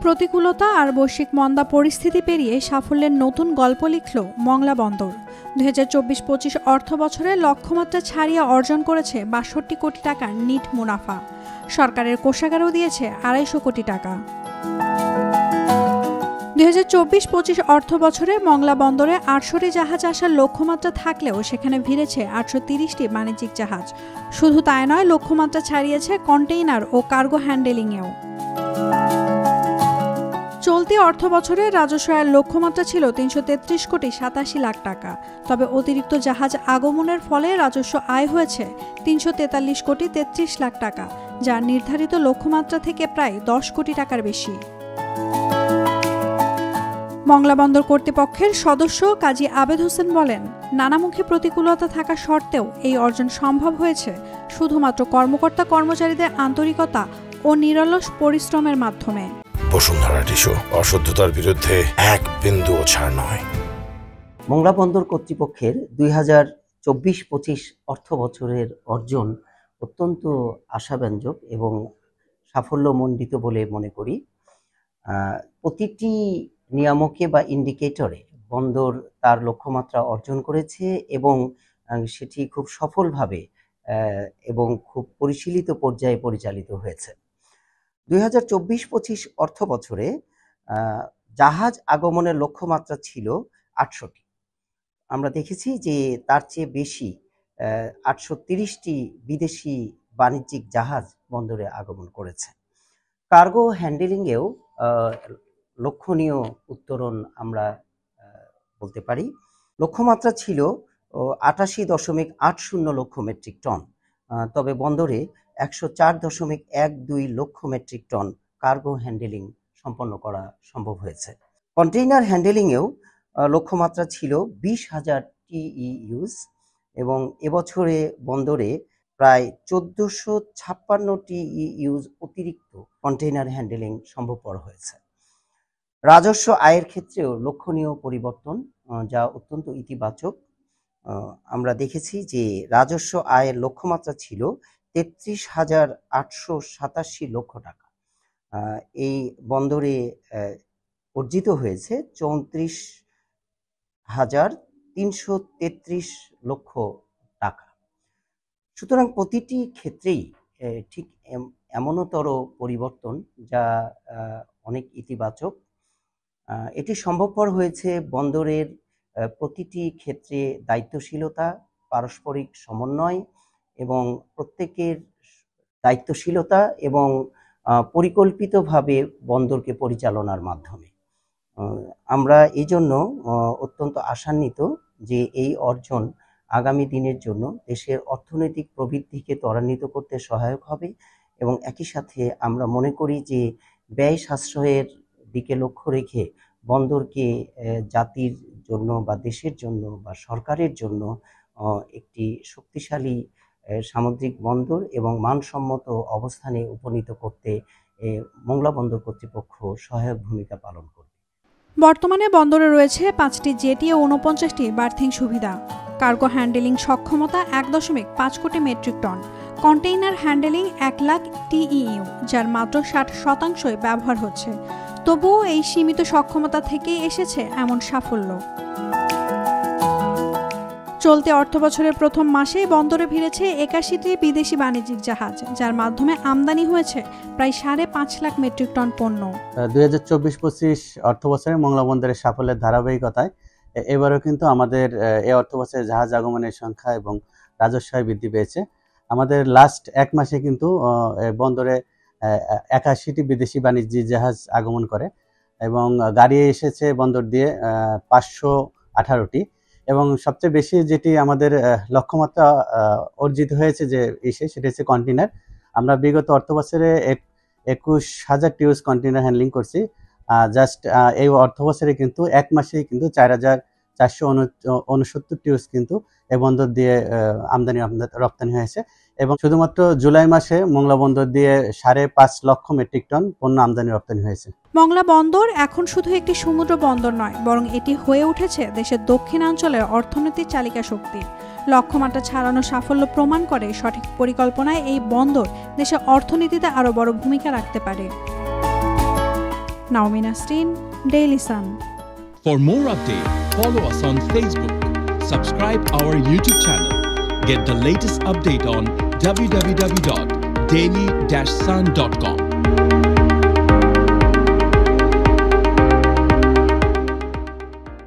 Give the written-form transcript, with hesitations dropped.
প্রতিকূলতা আর বৈশ্বিক মন্দা পরিস্থিতি পেরিয়ে সাফল্যের নতুন গল্প লিখল মংলা বন্দর। 2024-25 অর্থ বছরে লক্ষ্যমাত্রা ছাড়িয়ে অর্জন করেছে ৬২ কোটি টাকার নিট মুনাফা। সরকারের কোষাগারও দিয়েছে ২৫০ কোটি টাকা। 2024-25 অর্থ বছরে মংলা বন্দরে ৮০০টি জাহাজ আসার লক্ষ্যমাত্রা থাকলেও সেখানে ভিড়েছে ৮৩০টি বাণিজ্যিক জাহাজ। শুধু তাই নয়, লক্ষ্যমাত্রা ছাড়িয়েছে কন্টেইনার ও কার্গো হ্যান্ডেলিংয়েও। চলতি অর্থ বছরে রাজস্ব আয়ের লক্ষ্যমাত্রা ছিল ৩৩৩ কোটি ৮৭ লাখ টাকা। তবে অতিরিক্ত জাহাজ আগমনের ফলে রাজস্ব আয় হয়েছে ৩৪৩ কোটি ৩৩ লাখ টাকা, যা নির্ধারিত লক্ষ্যমাত্রা থেকে প্রায় ১০ কোটি টাকার বেশি। মংলা বন্দর কর্তৃপক্ষের সদস্য কাজী আবেদ হোসেন বলেন, নানামুখী প্রতিকূলতা থাকা সত্ত্বেও এই অর্জন সম্ভব হয়েছে শুধুমাত্র কর্মকর্তা কর্মচারীদের আন্তরিকতা ও নিরলস পরিশ্রমের মাধ্যমে। বসুন্ধরা টিস্যু, অশুদ্ধতার বিরুদ্ধে এক বিন্দুও ছাড় নয়। মংলা বন্দর কর্তৃপক্ষের 2024-25 অর্থ বছরের অর্জন অত্যন্ত আশাব্যঞ্জক এবং সাফল্যমণ্ডিত বলে মনে করি। প্রতিটি নিয়ামকে বা ইন্ডিকেটরে বন্দর তার লক্ষ্যমাত্রা অর্জন করেছে এবং সেটি খুব সফলভাবে এবং খুব পরিশীলিত পর্যায়ে পরিচালিত হয়েছে। 2024-25 অর্থ বছরে জাহাজ আগমনের লক্ষ্যমাত্রা ছিল ৮০০টি। আমরা দেখেছি যে তার চেয়ে বেশি ৮৩০টি বিদেশি বাণিজ্যিক জাহাজ বন্দরে আগমন করেছে। কার্গো হ্যান্ডেলিংয়েও লক্ষণীয় উত্তরণ আমরা বলতে পারি। লক্ষ্যমাত্রা ছিল ৮৮.৮০ লক্ষ মেট্রিক টন, তবে বন্দরে ১০৪.১২ লক্ষ মেট্রিক টন কার্গো হ্যান্ডেলিং সম্পন্ন করা সম্ভব হয়েছে। কন্টেইনার হ্যান্ডেলিংয়েও লক্ষ্যমাত্রা ছিল ২০,০০০ TEUs এবং এবছরে বন্দরে প্রায় ১৪৫৬ TEUs অতিরিক্ত কন্টেইনার হ্যান্ডেলিং সম্ভবপর হয়েছে। রাজস্ব আয়ের ক্ষেত্রেও লক্ষণীয় পরিবর্তন, যা অত্যন্ত ইতিবাচক। আমরা দেখেছি যে রাজস্ব আয়ের লক্ষ্যমাত্রা ছিল ৩৩,৮৮৭ লক্ষ টাকা। এই বন্দরে অর্জিত হয়েছে ৩৪,৩৩৩ লক্ষ টাকা। সুতরাং প্রতিটি ক্ষেত্রেই ঠিক এমনতর পরিবর্তন যা অনেক ইতিবাচক। এটি সম্ভবপর হয়েছে বন্দরের প্রতিটি ক্ষেত্রে দায়িত্বশীলতা, পারস্পরিক সমন্বয় এবং প্রত্যেকের দায়িত্বশীলতা এবং পরিকল্পিতভাবে বন্দরকে পরিচালনার মাধ্যমে। আমরা এই জন্য অত্যন্ত আশান্বিত যে এই অর্জন আগামী দিনের জন্য দেশের অর্থনৈতিক প্রবৃদ্ধিকে ত্বরান্বিত করতে সহায়ক হবে এবং একই সাথে আমরা মনে করি যে ব্যয় সাশ্রয়ের দিকে লক্ষ্য রেখে বন্দরকে জাতির জন্য বা দেশের জন্য বা সরকারের জন্য একটি শক্তিশালী সামুদ্রিক বন্দর এবং মানসম্মত অবস্থানে উপনীত করতে মংলা বন্দর কর্তৃপক্ষ সহায়ক ভূমিকা পালন করবে। বর্তমানে বন্দরে রয়েছে 5টি জেটি ও 49টি বার্থিং সুবিধা। কার্গো হ্যান্ডেলিং সক্ষমতা ১.৫ crore metric ton, container handling ১ lakh TEU, যার মাত্র ৬০% ব্যবহার হচ্ছে। তবুও এই সীমিত সক্ষমতা থেকেই এসেছে এমন সাফল্য। চলতি অর্থ বছরের প্রথম মাসেই বন্দরে ভিড়েছে ৮১টি বিদেশি বাণিজ্যিক জাহাজ, যার মাধ্যমে আমদানি হয়েছে প্রায় ৫.৫ লাখ মেট্রিক টন পণ্য। 2024-25 অর্থ বছরে মংলা বন্দরের সাফল্যের ধারাবাহিকতায় এবারও কিন্তু আমাদের এই অর্থ বছরে জাহাজ আগমনের সংখ্যা এবং রাজস্ব আয় বৃদ্ধি পেয়েছে। আমাদের লাস্ট এক মাসে কিন্তু বন্দরে ৮১টি বিদেশি বাণিজ্যিক জাহাজ আগমন করে এবং গাড়ি এসেছে বন্দর দিয়ে ৫১৮টি এবং সবচেয়ে বেশি যেটি আমাদের লক্ষ্যমাত্রা অর্জিত হয়েছে যে সেটা হচ্ছে কন্টেইনার। আমরা বিগত অর্থ বছরে ২১,০০০ TEUs কন্টেইনার হ্যান্ডলিং করছি। জাস্ট এই অর্থ বছরে কিন্তু এক মাসেই কিন্তু ৪,৪৬৯ TEUs কিন্তু এই বন্দর দিয়ে আমদানি রপ্তানি হয়েছে এবং শুধুমাত্র জুলাই মাসে মংলা বন্দর দিয়ে ৫.৫ লক্ষ মেট্রিক টন পণ্য আমদানি রপ্তানি হয়েছে। মংলা বন্দর এখন শুধু একটি সমুদ্র বন্দর নয়, বরং এটি হয়ে উঠেছে দেশের দক্ষিণাঞ্চলের অর্থনৈতিক চালিকা শক্তি। লক্ষ্যমাত্রা ছাড়ানো সাফল্য প্রমাণ করে সঠিক পরিকল্পনায় এই বন্দর দেশের অর্থনীতিতে আরও বড় ভূমিকা রাখতে পারে। Naomi Nasrin, Daily Sun. For more updates, follow us on Facebook, subscribe our YouTube channel, get the latest update on www.daily-sun.com.